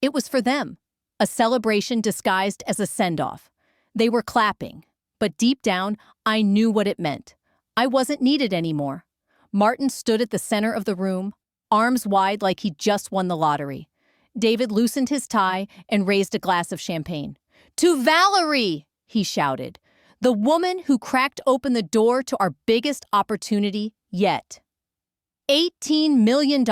It was for them, a celebration disguised as a send-off. They were clapping, but deep down, I knew what it meant. I wasn't needed anymore. Martin stood at the center of the room, arms wide like he'd just won the lottery. David loosened his tie and raised a glass of champagne. "To Valerie!" he shouted. "The woman who cracked open the door to our biggest opportunity yet." $18 million.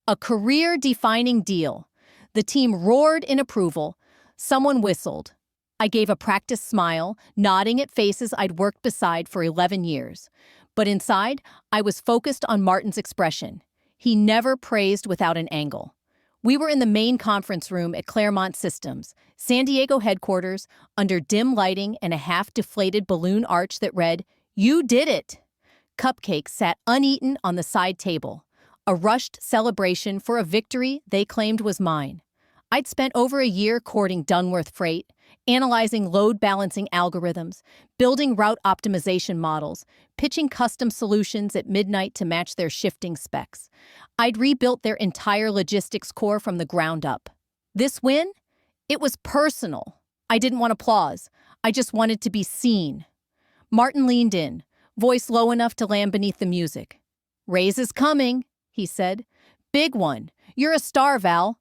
A career-defining deal. The team roared in approval. Someone whistled. I gave a practiced smile, nodding at faces I'd worked beside for 11 years. But inside, I was focused on Martin's expression. He never praised without an angle. We were in the main conference room at Claremont Systems, San Diego headquarters, under dim lighting and a half-deflated balloon arch that read, "You did it!" Cupcakes sat uneaten on the side table, a rushed celebration for a victory they claimed was mine. I'd spent over a year courting Dunworth Freight, analyzing load-balancing algorithms, building route optimization models, pitching custom solutions at midnight to match their shifting specs. I'd rebuilt their entire logistics core from the ground up. This win? It was personal. I didn't want applause. I just wanted to be seen. Martin leaned in, voice low enough to land beneath the music. "Raise is coming," he said. "Big one. You're a star, Val."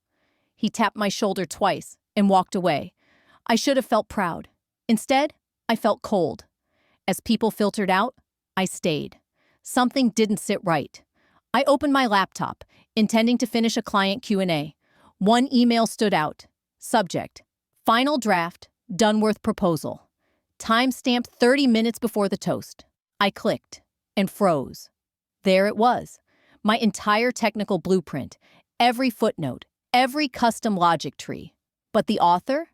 He tapped my shoulder twice and walked away. I should have felt proud. Instead, I felt cold. As people filtered out, I stayed. Something didn't sit right. I opened my laptop, intending to finish a client Q&A. One email stood out. Subject: Final draft, Dunworth proposal. Time-stamped 30 minutes before the toast. I clicked and froze. There it was. My entire technical blueprint, every footnote, every custom logic tree. But the author?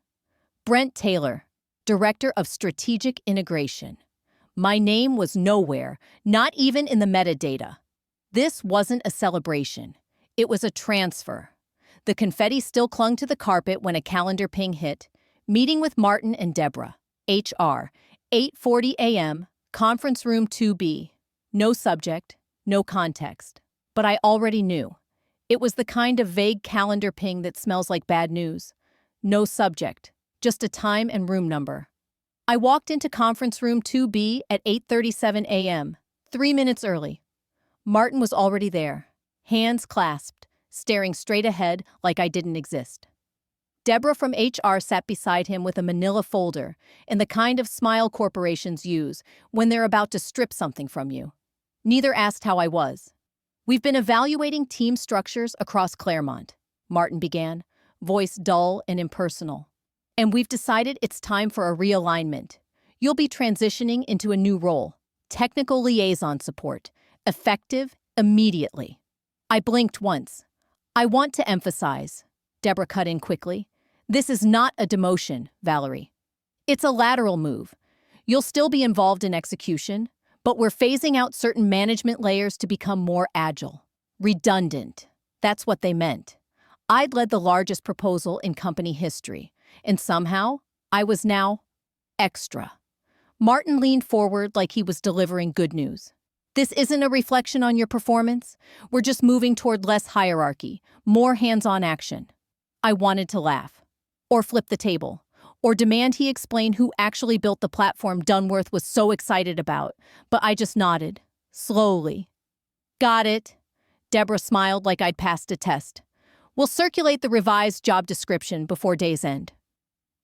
Brent Taylor, Director of Strategic Integration. My name was nowhere, not even in the metadata. This wasn't a celebration. It was a transfer. The confetti still clung to the carpet when a calendar ping hit. Meeting with Martin and Deborah. HR. 8:40 a.m., conference room 2B. No subject, no context. But I already knew. It was the kind of vague calendar ping that smells like bad news. No subject, just a time and room number. I walked into conference room 2B at 8:37 a.m., 3 minutes early. Martin was already there, hands clasped, staring straight ahead like I didn't exist. Deborah from HR sat beside him with a manila folder and the kind of smile corporations use when they're about to strip something from you. Neither asked how I was. "We've been evaluating team structures across Claremont," Martin began, voice dull and impersonal. "And we've decided it's time for a realignment. You'll be transitioning into a new role, technical liaison support, effective immediately." I blinked once. "I want to emphasize," Deborah cut in quickly, "this is not a demotion, Valerie. It's a lateral move. You'll still be involved in execution, but we're phasing out certain management layers to become more agile. Redundant. That's what they meant. I'd led the largest proposal in company history, and somehow, I was now extra. Martin leaned forward like he was delivering good news. "This isn't a reflection on your performance. We're just moving toward less hierarchy, more hands-on action." I wanted to laugh, or flip the table, or demand he explain who actually built the platform Dunworth was so excited about, but I just nodded, slowly. "Got it." Deborah smiled like I'd passed a test. "We'll circulate the revised job description before day's end."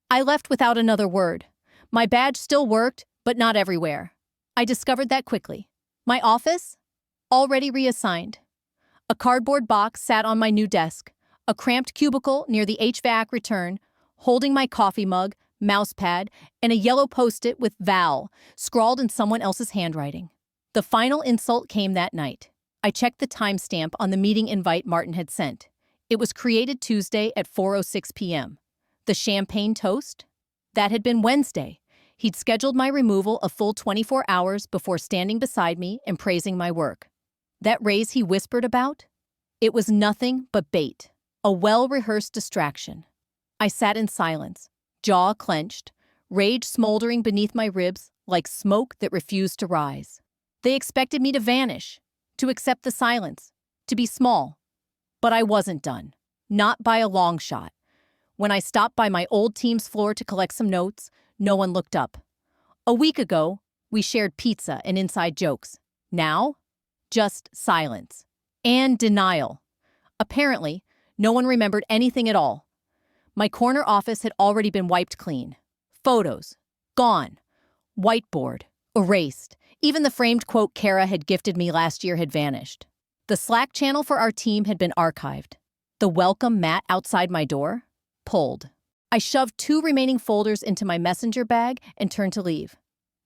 I left without another word. My badge still worked, but not everywhere. I discovered that quickly. My office? Already reassigned. A cardboard box sat on my new desk, a cramped cubicle near the HVAC return, holding my coffee mug, mousepad, and a yellow post-it with Val scrawled in someone else's handwriting. The final insult came that night. I checked the timestamp on the meeting invite Martin had sent. It was created Tuesday at 4:06 p.m. The champagne toast? That had been Wednesday. He'd scheduled my removal a full 24 hours before standing beside me and praising my work. That raise he whispered about? It was nothing but bait, a well-rehearsed distraction. I sat in silence, jaw clenched, rage smoldering beneath my ribs like smoke that refused to rise. They expected me to vanish, to accept the silence, to be small. But I wasn't done. Not by a long shot. When I stopped by my old team's floor to collect some notes, no one looked up. A week ago, we shared pizza and inside jokes. Now, just silence. And denial. Apparently, no one remembered anything at all. My corner office had already been wiped clean. Photos. Gone. Whiteboard. Erased. Even the framed quote Kara had gifted me last year had vanished. The Slack channel for our team had been archived. The welcome mat outside my door? Pulled. I shoved 2 remaining folders into my messenger bag and turned to leave.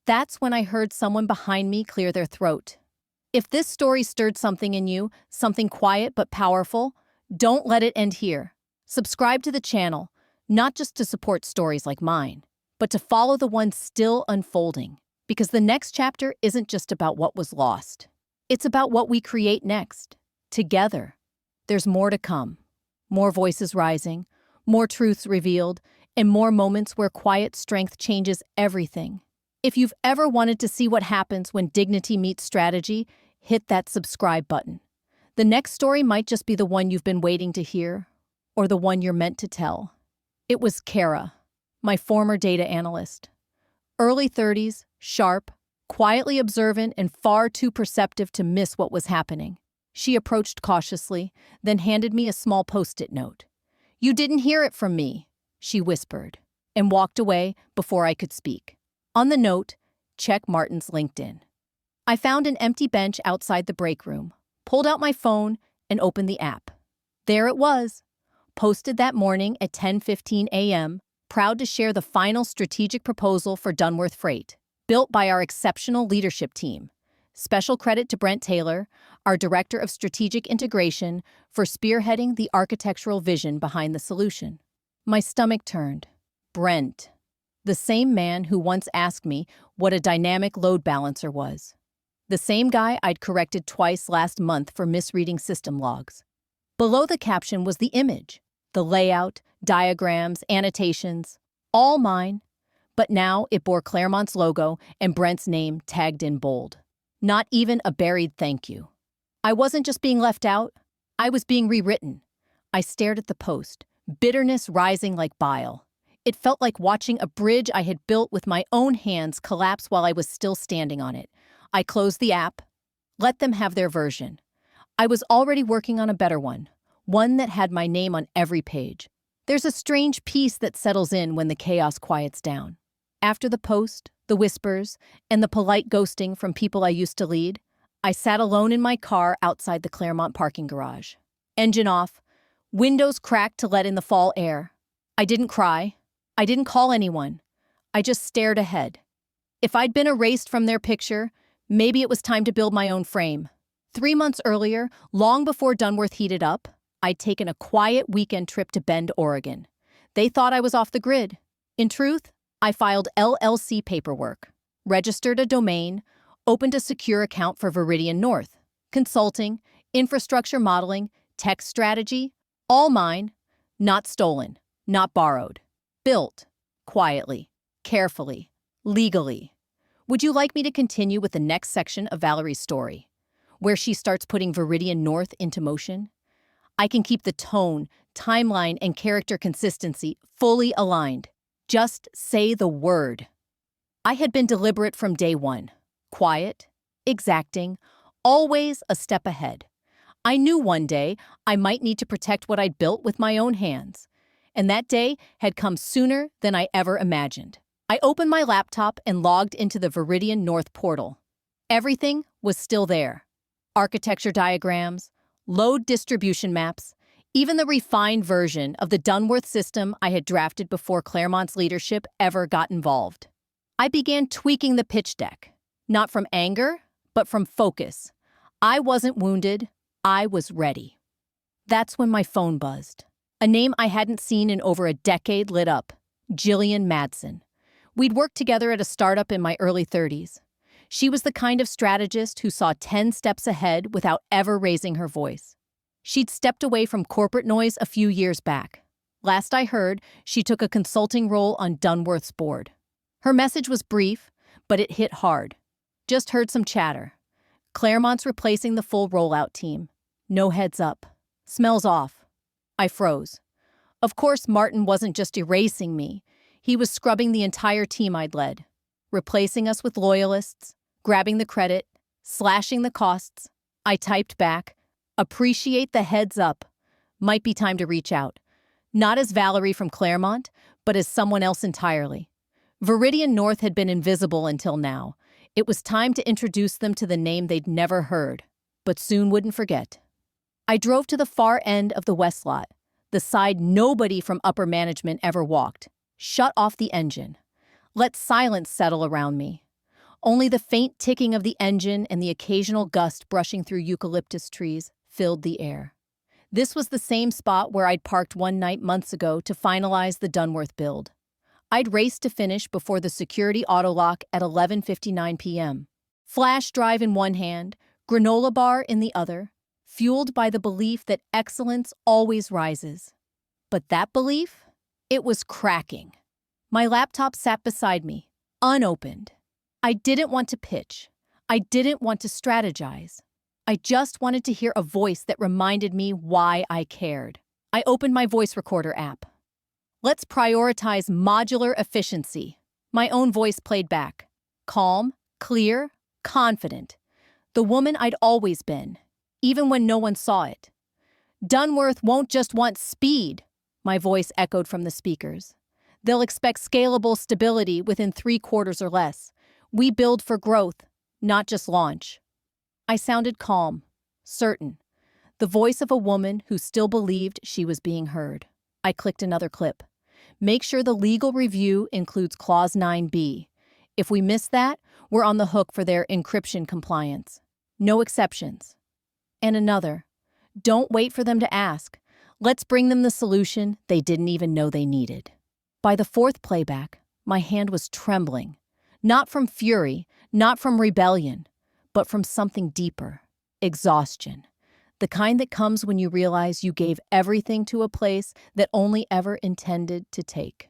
That's when I heard someone behind me clear their throat. If this story stirred something in you, something quiet but powerful, don't let it end here. Subscribe to the channel, not just to support stories like mine, but to follow the ones still unfolding. Because the next chapter isn't just about what was lost. It's about what we create next, together. There's more to come. More voices rising, more truths revealed, and more moments where quiet strength changes everything. If you've ever wanted to see what happens when dignity meets strategy, hit that subscribe button. The next story might just be the one you've been waiting to hear, or the one you're meant to tell. It was Kara, my former data analyst. Early 30s, sharp, quietly observant, and far too perceptive to miss what was happening. She approached cautiously, then handed me a small post-it note. "You didn't hear it from me," she whispered, and walked away before I could speak. On the note, check Martin's LinkedIn. I found an empty bench outside the break room, pulled out my phone, and opened the app. There it was, posted that morning at 10:15 a.m., proud to share the final strategic proposal for Dunworth Freight, built by our exceptional leadership team. Special credit to Brent Taylor, our Director of Strategic Integration, for spearheading the architectural vision behind the solution. My stomach turned. Brent. The same man who once asked me what a dynamic load balancer was. The same guy I'd corrected twice last month for misreading system logs. Below the caption was the image, the layout, diagrams, annotations, all mine. But now it bore Claremont's logo and Brent's name tagged in bold. Not even a buried thank you. I wasn't just being left out, I was being rewritten. I stared at the post, bitterness rising like bile. It felt like watching a bridge I had built with my own hands collapse while I was still standing on it. I closed the app. Let them have their version. I was already working on a better one that had my name on every page. There's a strange peace that settles in when the chaos quiets down. After the post, the whispers, and the polite ghosting from people I used to lead, I sat alone in my car outside the Claremont parking garage. Engine off, windows cracked to let in the fall air. I didn't cry. I didn't call anyone. I just stared ahead. If I'd been erased from their picture, maybe it was time to build my own frame. 3 months earlier, long before Dunworth heated up, I'd taken a quiet weekend trip to Bend, Oregon. They thought I was off the grid. In truth, I filed LLC paperwork, registered a domain, opened a secure account for Vidian North, consulting, infrastructure modeling, tech strategy, all mine, not stolen, not borrowed. Built, quietly, carefully, legally. Would you like me to continue with the next section of Valerie's story, where she starts putting Vidian North into motion? I can keep the tone, timeline, and character consistency fully aligned. Just say the word. I had been deliberate from day one. Quiet, exacting, always a step ahead. I knew one day I might need to protect what I'd built with my own hands. And that day had come sooner than I ever imagined. I opened my laptop and logged into the Vidian North portal. Everything was still there. Architecture diagrams, load distribution maps, even the refined version of the Dunworth system I had drafted before Claremont's leadership ever got involved. I began tweaking the pitch deck, not from anger, but from focus. I wasn't wounded, I was ready. That's when my phone buzzed. A name I hadn't seen in over a decade lit up, Jillian Madsen. We'd worked together at a startup in my early 30s. She was the kind of strategist who saw 10 steps ahead without ever raising her voice. She'd stepped away from corporate noise a few years back. Last I heard, she took a consulting role on Dunworth's board. Her message was brief, but it hit hard. Just heard some chatter. Claremont's replacing the full rollout team. No heads up. Smells off. I froze. Of course, Martin wasn't just erasing me. He was scrubbing the entire team I'd led, replacing us with loyalists, grabbing the credit, slashing the costs. I typed back, "Appreciate the heads up. Might be time to reach out." Not as Valerie from Claremont, but as someone else entirely. Vidian North had been invisible until now. It was time to introduce them to the name they'd never heard, but soon wouldn't forget. I drove to the far end of the west lot, the side nobody from upper management ever walked, shut off the engine. Let silence settle around me. Only the faint ticking of the engine and the occasional gust brushing through eucalyptus trees filled the air. This was the same spot where I'd parked one night months ago to finalize the Dunworth build. I'd raced to finish before the security autolock at 11:59 p.m. Flash drive in one hand, granola bar in the other, fueled by the belief that excellence always rises. But that belief? It was cracking. My laptop sat beside me, unopened. I didn't want to pitch. I didn't want to strategize. I just wanted to hear a voice that reminded me why I cared. I opened my voice recorder app. "Let's prioritize modular efficiency." My own voice played back. Calm, clear, confident. The woman I'd always been, even when no one saw it. "Dunworth won't just want speed," my voice echoed from the speakers. "They'll expect scalable stability within 3 quarters or less. We build for growth, not just launch." I sounded calm, certain. The voice of a woman who still believed she was being heard. I clicked another clip. "Make sure the legal review includes Clause 9B. If we miss that, we're on the hook for their encryption compliance. No exceptions." And another. "Don't wait for them to ask. Let's bring them the solution they didn't even know they needed." By the 4th playback, my hand was trembling. Not from fury, not from rebellion, but from something deeper. Exhaustion. The kind that comes when you realize you gave everything to a place that only ever intended to take.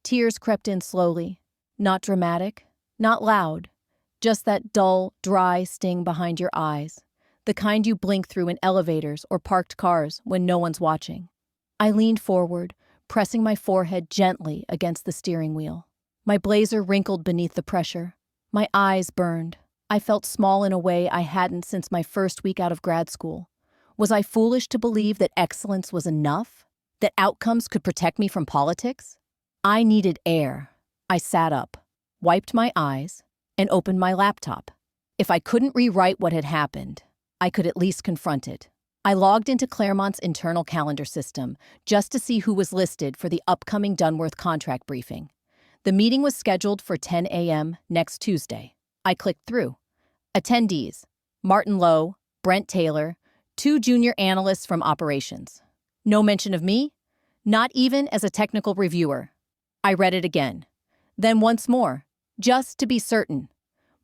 Tears crept in slowly. Not dramatic, not loud. Just that dull, dry sting behind your eyes. The kind you blink through in elevators or parked cars when no one's watching. I leaned forward, pressing my forehead gently against the steering wheel. My blazer wrinkled beneath the pressure. My eyes burned. I felt small in a way I hadn't since my first week out of grad school. Was I foolish to believe that excellence was enough? That outcomes could protect me from politics? I needed air. I sat up, wiped my eyes, and opened my laptop. If I couldn't rewrite what had happened, I could at least confront it. I logged into Claremont's internal calendar system just to see who was listed for the upcoming Dunworth contract briefing. The meeting was scheduled for 10 a.m. next Tuesday. I clicked through. Attendees: Martin Lowe, Brent Taylor, 2 junior analysts from operations. No mention of me, not even as a technical reviewer. I read it again. Then once more, just to be certain.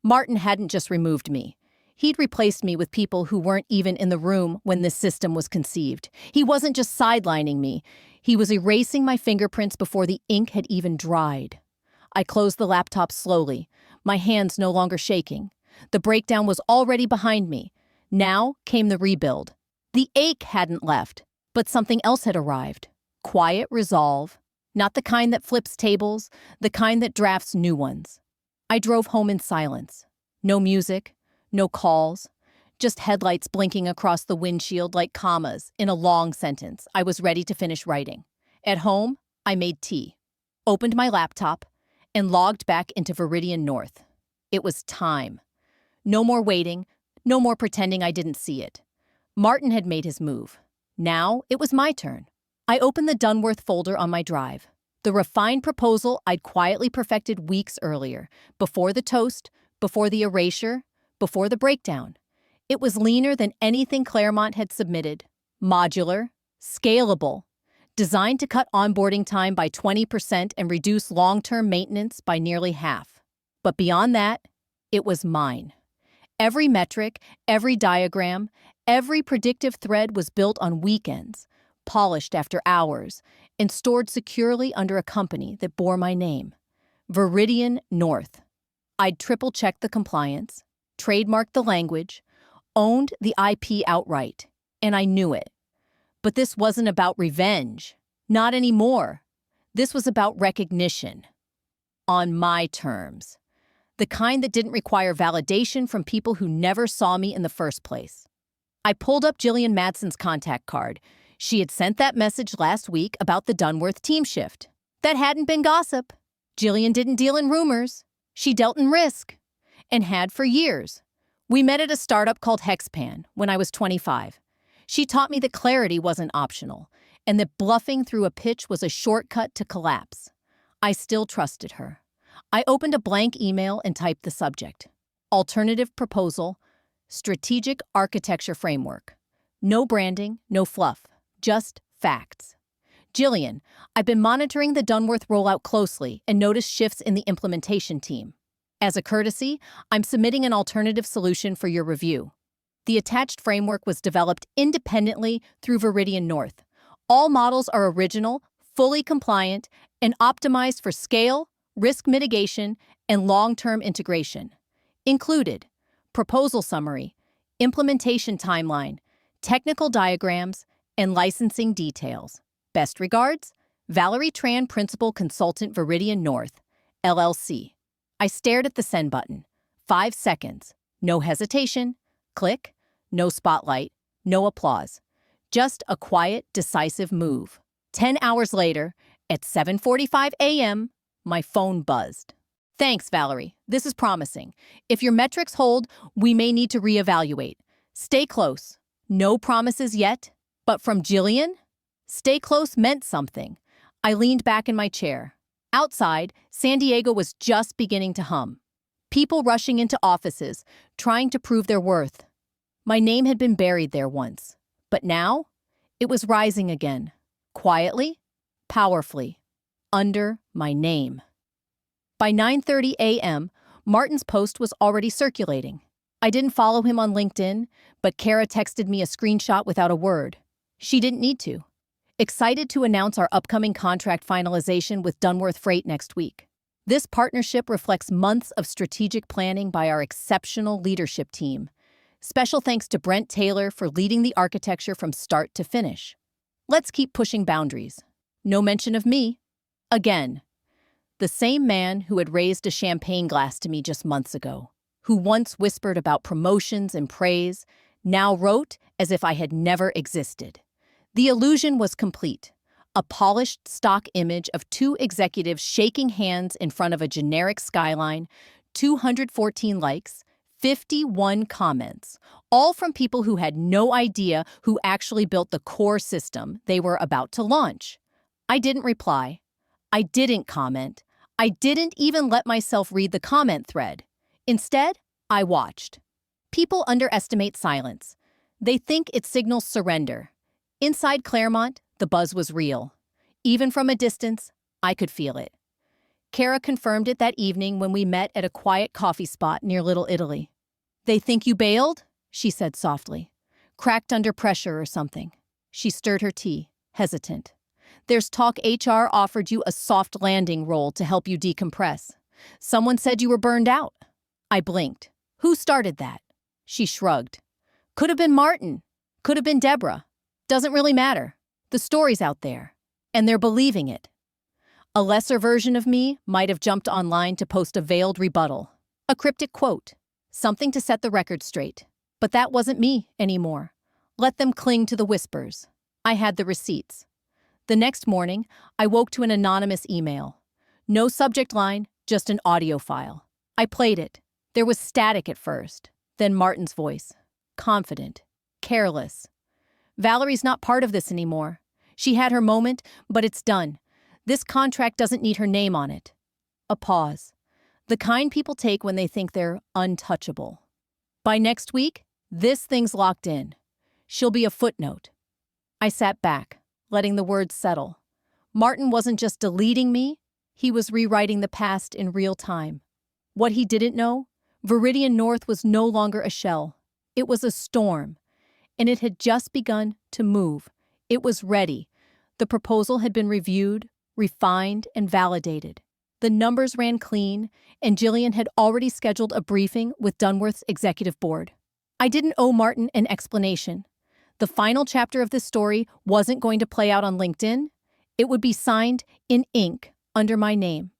Martin hadn't just removed me. He'd replaced me with people who weren't even in the room when this system was conceived. He wasn't just sidelining me. He was erasing my fingerprints before the ink had even dried. I closed the laptop slowly, my hands no longer shaking. The breakdown was already behind me. Now came the rebuild. The ache hadn't left, but something else had arrived. Quiet resolve. Not the kind that flips tables, the kind that drafts new ones. I drove home in silence. No music, no calls, just headlights blinking across the windshield like commas in a long sentence I was ready to finish writing. At home, I made tea, opened my laptop, and logged back into Vidian North. It was time. No more waiting, no more pretending I didn't see it. Martin had made his move. Now it was my turn. I opened the Dunworth folder on my drive. The refined proposal I'd quietly perfected weeks earlier, before the toast, before the erasure, before the breakdown. It was leaner than anything Claremont had submitted. Modular, scalable, designed to cut onboarding time by 20% and reduce long-term maintenance by nearly half. But beyond that, it was mine. Every metric, every diagram, every predictive thread was built on weekends, polished after hours, and stored securely under a company that bore my name, Vidian North. I'd triple-checked the compliance, trademarked the language, owned the IP outright, and I knew it. But this wasn't about revenge. Not anymore. This was about recognition. On my terms. The kind that didn't require validation from people who never saw me in the first place. I pulled up Jillian Madson's contact card. She had sent that message last week about the Dunworth team shift. That hadn't been gossip. Jillian didn't deal in rumors. She dealt in risk. And had for years. We met at a startup called Hexpan when I was 25. She taught me that clarity wasn't optional, and that bluffing through a pitch was a shortcut to collapse. I still trusted her. I opened a blank email and typed the subject. Alternative proposal, strategic architecture framework. No branding, no fluff, just facts. Jillian, I've been monitoring the Dunworth rollout closely and noticed shifts in the implementation team. As a courtesy, I'm submitting an alternative solution for your review. The attached framework was developed independently through Vidian North. All models are original, fully compliant, and optimized for scale, risk mitigation, and long-term integration. Included: proposal summary, implementation timeline, technical diagrams, and licensing details. Best regards, Valerie Tran, Principal Consultant, Vidian North, LLC. I stared at the send button. 5 seconds. No hesitation. Click. No spotlight. No applause. Just a quiet, decisive move. 10 hours later, at 7:45 a.m., my phone buzzed. Thanks, Valerie. This is promising. If your metrics hold, we may need to reevaluate. Stay close. No promises yet. But from Jillian? Stay close meant something. I leaned back in my chair. Outside, San Diego was just beginning to hum. People rushing into offices, trying to prove their worth. My name had been buried there once. But now, it was rising again. Quietly, powerfully, under my name. By 9:30 a.m., Martin's post was already circulating. I didn't follow him on LinkedIn, but Kara texted me a screenshot without a word. She didn't need to. Excited to announce our upcoming contract finalization with Dunworth Freight next week. This partnership reflects months of strategic planning by our exceptional leadership team. Special thanks to Brent Taylor for leading the architecture from start to finish. Let's keep pushing boundaries. No mention of me. Again. The same man who had raised a champagne glass to me just months ago, who once whispered about promotions and praise, now wrote as if I had never existed. The illusion was complete. A polished stock image of 2 executives shaking hands in front of a generic skyline, 214 likes, 51 comments, all from people who had no idea who actually built the core system they were about to launch. I didn't reply. I didn't comment. I didn't even let myself read the comment thread. Instead, I watched. People underestimate silence. They think it signals surrender. Inside Claremont, the buzz was real. Even from a distance, I could feel it. Kara confirmed it that evening when we met at a quiet coffee spot near Little Italy. "They think you bailed?" she said softly. "Cracked under pressure or something." She stirred her tea, hesitant. "There's talk HR offered you a soft landing role to help you decompress. Someone said you were burned out." I blinked. "Who started that?" She shrugged. "Could have been Martin. Could have been Deborah. Doesn't really matter. The story's out there, and they're believing it." A lesser version of me might have jumped online to post a veiled rebuttal, a cryptic quote, something to set the record straight. But that wasn't me anymore. Let them cling to the whispers. I had the receipts. The next morning, I woke to an anonymous email. No subject line, just an audio file. I played it. There was static at first, then Martin's voice. Confident, careless. "Valerie's not part of this anymore. She had her moment, but it's done. This contract doesn't need her name on it." A pause. The kind people take when they think they're untouchable. "By next week, this thing's locked in. She'll be a footnote." I sat back, letting the words settle. Martin wasn't just deleting me, he was rewriting the past in real time. What he didn't know, Vidian North was no longer a shell. It was a storm. And it had just begun to move. It was ready. The proposal had been reviewed, refined, and validated. The numbers ran clean, and Jillian had already scheduled a briefing with Dunworth's executive board. I didn't owe Martin an explanation. The final chapter of this story wasn't going to play out on LinkedIn. It would be signed in ink under my name.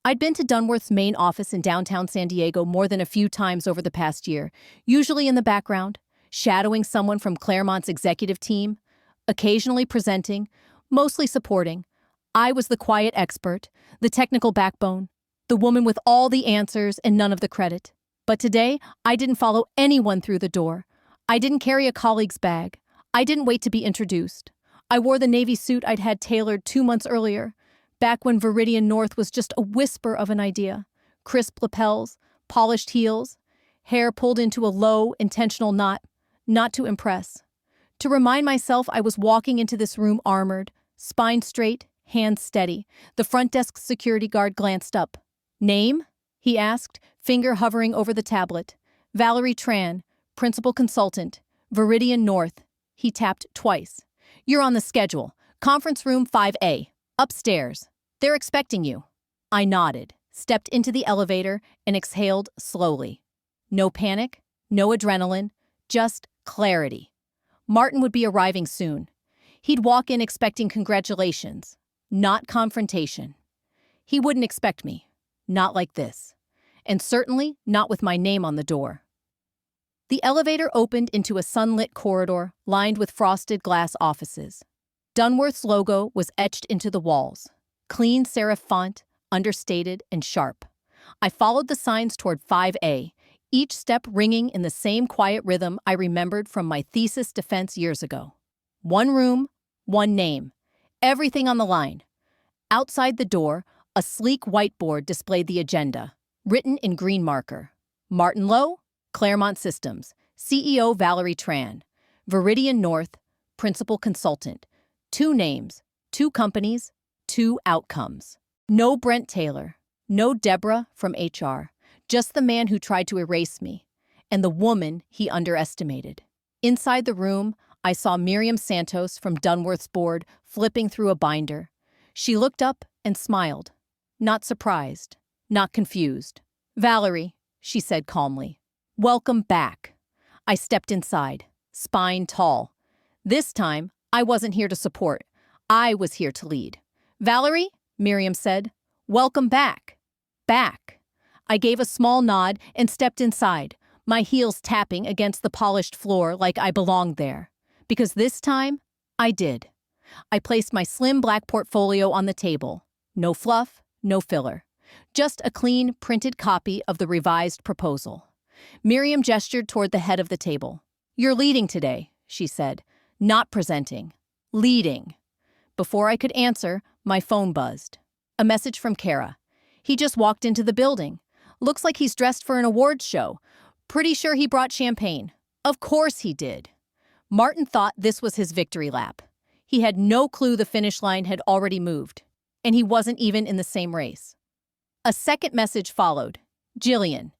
I'd been to Dunworth's main office in downtown San Diego more than a few times over the past year, usually in the background, shadowing someone from Claremont's executive team, occasionally presenting, mostly supporting. I was the quiet expert, the technical backbone, the woman with all the answers and none of the credit. But today, I didn't follow anyone through the door. I didn't carry a colleague's bag. I didn't wait to be introduced. I wore the navy suit I'd had tailored 2 months earlier, back when Vidian North was just a whisper of an idea. Crisp lapels, polished heels, hair pulled into a low, intentional knot, not to impress. To remind myself I was walking into this room armored, spine straight, hands steady. The front desk security guard glanced up. "Name?" he asked, finger hovering over the tablet. "Valerie Tran, principal consultant, Vidian North." He tapped twice. "You're on the schedule. Conference room 5A. Upstairs. They're expecting you." I nodded, stepped into the elevator, and exhaled slowly. No panic, no adrenaline, just clarity. Martin would be arriving soon. He'd walk in expecting congratulations, not confrontation. He wouldn't expect me. Not like this. And certainly not with my name on the door. The elevator opened into a sunlit corridor lined with frosted glass offices. Dunworth's logo was etched into the walls. Clean serif font, understated and sharp. I followed the signs toward 5A, each step ringing in the same quiet rhythm I remembered from my thesis defense years ago. One room, one name. Everything on the line. Outside the door, a sleek whiteboard displayed the agenda, written in green marker. Martin Lowe, Claremont Systems, CEO Valerie Tran, Vidian North, Principal Consultant. 2 names, 2 companies, 2 outcomes. No Brent Taylor, no Deborah from HR, just the man who tried to erase me, and the woman he underestimated. Inside the room, I saw Miriam Santos from Dunworth's board flipping through a binder. She looked up and smiled. Not surprised, not confused. "Valerie," she said calmly, "welcome back." I stepped inside, spine tall. This time, I wasn't here to support. I was here to lead. "Valerie," Miriam said, "welcome back." Back. I gave a small nod and stepped inside, my heels tapping against the polished floor like I belonged there. Because this time, I did. I placed my slim black portfolio on the table. No fluff, no filler. Just a clean, printed copy of the revised proposal. Miriam gestured toward the head of the table. "You're leading today," she said. "Not presenting. Leading." Before I could answer, my phone buzzed. A message from Kara. "He just walked into the building. Looks like he's dressed for an awards show. Pretty sure he brought champagne." Of course he did. Martin thought this was his victory lap. He had no clue the finish line had already moved. And he wasn't even in the same race. A second message followed. "Jillian,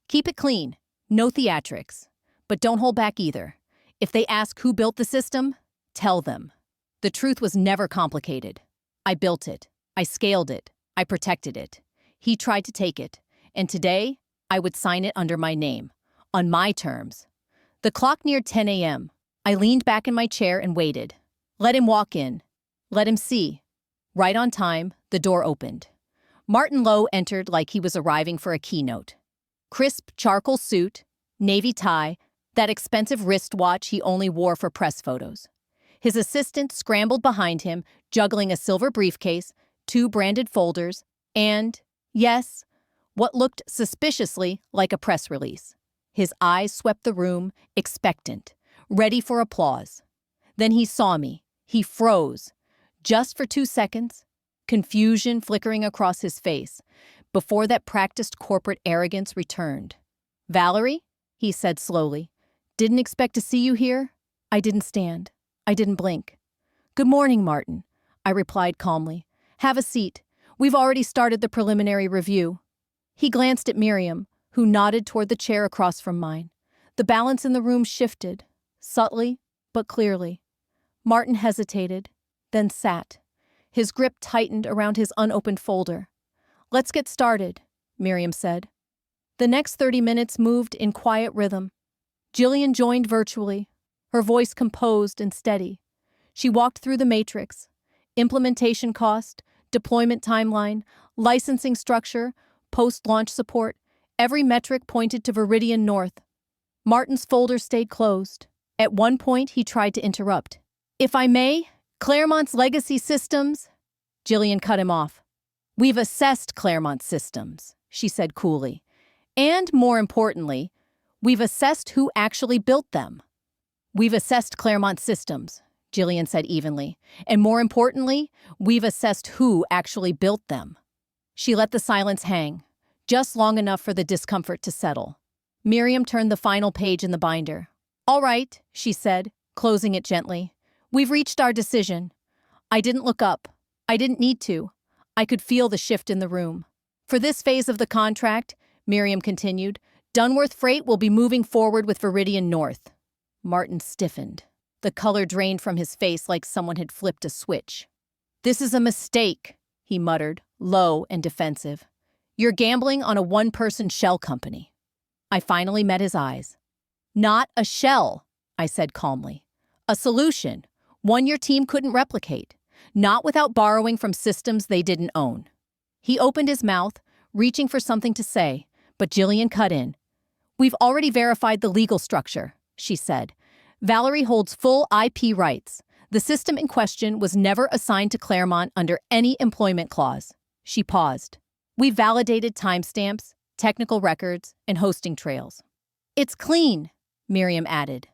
keep it clean. No theatrics. But don't hold back either. If they ask who built the system, tell them." The truth was never complicated. I built it. I scaled it. I protected it. He tried to take it. And today, I would sign it under my name. On my terms. The clock neared 10 a.m. I leaned back in my chair and waited. Let him walk in. Let him see. Right on time, the door opened. Martin Lowe entered like he was arriving for a keynote. Crisp charcoal suit, navy tie, that expensive wristwatch he only wore for press photos. His assistant scrambled behind him, juggling a silver briefcase, 2 branded folders, and, yes, what looked suspiciously like a press release. His eyes swept the room, expectant, ready for applause. Then he saw me. He froze. Just for 2 seconds, confusion flickering across his face, before that practiced corporate arrogance returned. "Valerie," he said slowly, "didn't expect to see you here." I didn't stand. I didn't blink. "Good morning, Martin," I replied calmly. "Have a seat. We've already started the preliminary review." He glanced at Miriam, who nodded toward the chair across from mine. The balance in the room shifted, subtly but clearly. Martin hesitated, then sat. His grip tightened around his unopened folder. "Let's get started," Miriam said. The next 30 minutes moved in quiet rhythm. Jillian joined virtually, her voice composed and steady. She walked through the matrix, Implementation cost, deployment timeline, licensing structure, post-launch support, every metric pointed to Vidian North. Martin's folder stayed closed. At one point, he tried to interrupt. "If I may, Claremont's legacy systems—" Jillian cut him off. "We've assessed Claremont's systems," she said coolly. "And, more importantly, we've assessed who actually built them." "We've assessed Claremont's systems," Jillian said evenly. "And more importantly, we've assessed who actually built them." She let the silence hang, just long enough for the discomfort to settle. Miriam turned the final page in the binder. "All right," she said, closing it gently. "We've reached our decision." I didn't look up. I didn't need to. I could feel the shift in the room. "For this phase of the contract," Miriam continued, "Dunworth Freight will be moving forward with Vidian North." Martin stiffened. The color drained from his face like someone had flipped a switch. "This is a mistake," he muttered, low and defensive. "You're gambling on a one-person shell company." I finally met his eyes. "Not a shell," I said calmly. "A solution, one your team couldn't replicate, not without borrowing from systems they didn't own." He opened his mouth, reaching for something to say, but Jillian cut in. "We've already verified the legal structure," she said. "Valerie holds full IP rights. The system in question was never assigned to Claremont under any employment clause." She paused. "We validated timestamps, technical records, and hosting trails." "It's clean," Miriam added.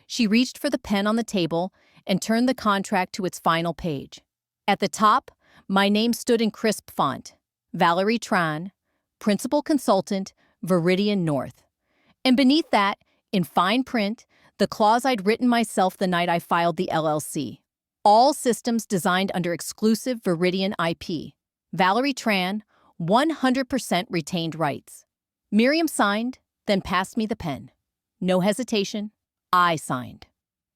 She reached for the pen on the table and turned the contract to its final page. At the top, my name stood in crisp font: Valerie Tran, Principal Consultant, Vidian North. And beneath that, in fine print, the clause I'd written myself the night I filed the LLC. All systems designed under exclusive Vidian IP. Valerie Tran, 100% retained rights. Miriam signed, then passed me the pen. No hesitation, I signed.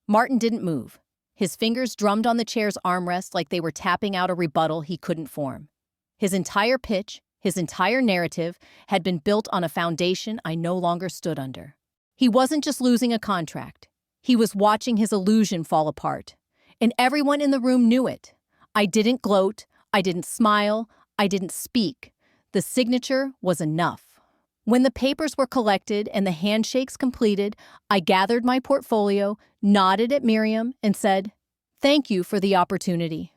Martin didn't move. His fingers drummed on the chair's armrest like they were tapping out a rebuttal he couldn't form. His entire pitch, his entire narrative, had been built on a foundation I no longer stood under. He wasn't just losing a contract. He was watching his illusion fall apart. And everyone in the room knew it. I didn't gloat, I didn't smile, I didn't speak. The signature was enough. When the papers were collected and the handshakes completed, I gathered my portfolio, nodded at Miriam, and said, "Thank you for the opportunity."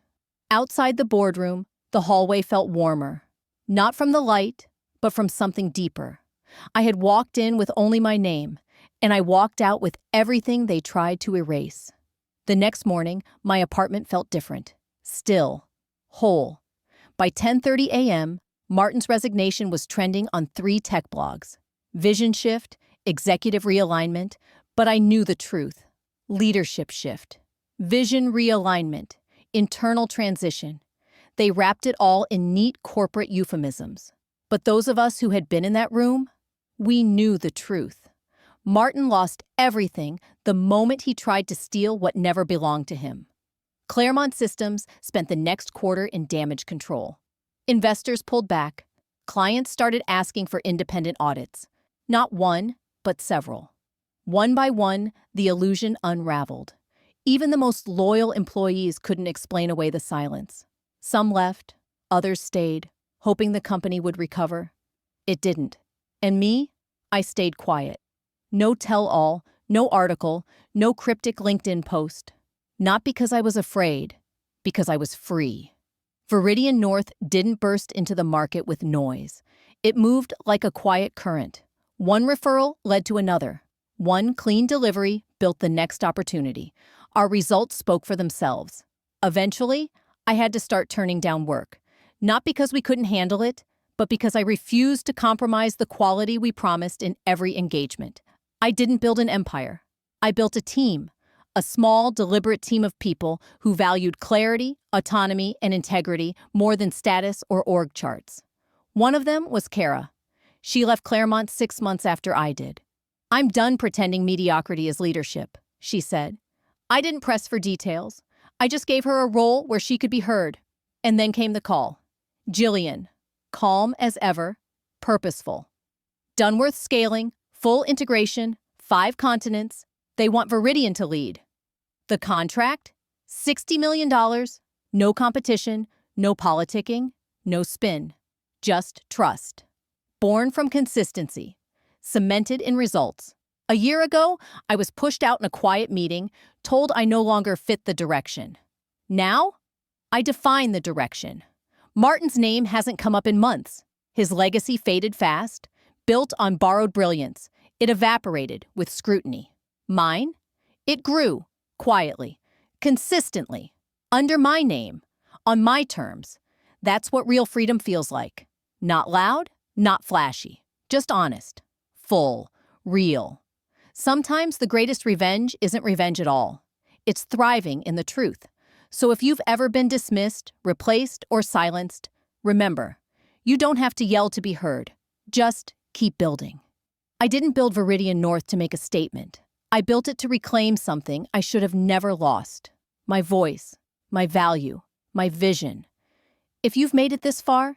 Outside the boardroom, the hallway felt warmer. Not from the light, but from something deeper. I had walked in with only my name, and I walked out with everything they tried to erase. The next morning, my apartment felt different. Still. Whole. By 10:30 a.m., Martin's resignation was trending on 3 tech blogs. Vision shift, executive realignment, but I knew the truth. Leadership shift. Vision realignment. Internal transition. They wrapped it all in neat corporate euphemisms. But those of us who had been in that room, we knew the truth. Martin lost everything the moment he tried to steal what never belonged to him. Claremont Systems spent the next quarter in damage control. Investors pulled back. Clients started asking for independent audits. Not one, but several. One by one, the illusion unraveled. Even the most loyal employees couldn't explain away the silence. Some left, others stayed, hoping the company would recover. It didn't. And me? I stayed quiet. No tell-all, no article, no cryptic LinkedIn post. Not because I was afraid, because I was free. Vidian North didn't burst into the market with noise. It moved like a quiet current. One referral led to another. One clean delivery built the next opportunity. Our results spoke for themselves. Eventually, I had to start turning down work. Not because we couldn't handle it, but because I refused to compromise the quality we promised in every engagement. I didn't build an empire. I built a team. A small, deliberate team of people who valued clarity, autonomy, and integrity more than status or org charts. One of them was Kara. She left Claremont 6 months after I did. "I'm done pretending mediocrity is leadership," she said. I didn't press for details. I just gave her a role where she could be heard. And then came the call. Jillian, calm as ever, purposeful. Dunworth scaling, full integration, 5 continents. They want Vidian to lead. The contract? $60 million, No competition, no politicking, no spin. Just trust. Born from consistency. Cemented in results. A year ago, I was pushed out in a quiet meeting, told I no longer fit the direction. Now, I define the direction. Martin's name hasn't come up in months. His legacy faded fast, built on borrowed brilliance. It evaporated with scrutiny. Mine? It grew, quietly, consistently, under my name, on my terms. That's what real freedom feels like. Not loud, not flashy, just honest, full, real. Sometimes the greatest revenge isn't revenge at all. It's thriving in the truth. So if you've ever been dismissed, replaced, or silenced, remember, you don't have to yell to be heard. Just keep building. I didn't build Vidian North to make a statement. I built it to reclaim something I should have never lost. My voice, my value, my vision. If you've made it this far,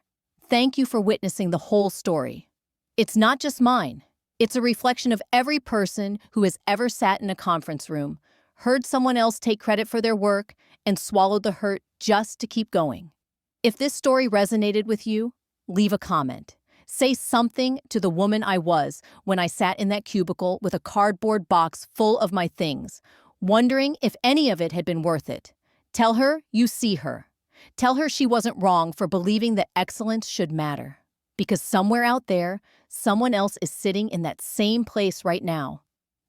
thank you for witnessing the whole story. It's not just mine. It's a reflection of every person who has ever sat in a conference room, heard someone else take credit for their work, and swallowed the hurt just to keep going. If this story resonated with you, leave a comment. Say something to the woman I was when I sat in that cubicle with a cardboard box full of my things, wondering if any of it had been worth it. Tell her you see her. Tell her she wasn't wrong for believing that excellence should matter. Because somewhere out there, someone else is sitting in that same place right now,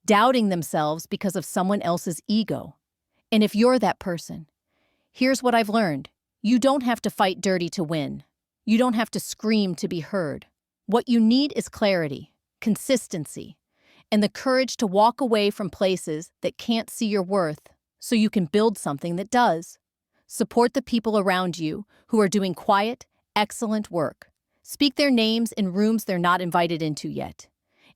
doubting themselves because of someone else's ego. And if you're that person, here's what I've learned. You don't have to fight dirty to win. You don't have to scream to be heard. What you need is clarity, consistency, and the courage to walk away from places that can't see your worth so you can build something that does. Support the people around you who are doing quiet, excellent work. Speak their names in rooms they're not invited into yet.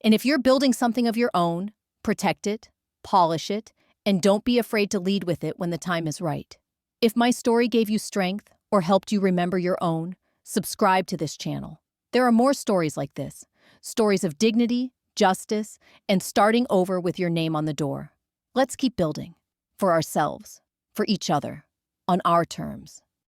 And if you're building something of your own, protect it, polish it, and don't be afraid to lead with it when the time is right. If my story gave you strength or helped you remember your own, subscribe to this channel. There are more stories like this, stories of dignity, justice, and starting over with your name on the door. Let's keep building, for ourselves, for each other, on our terms.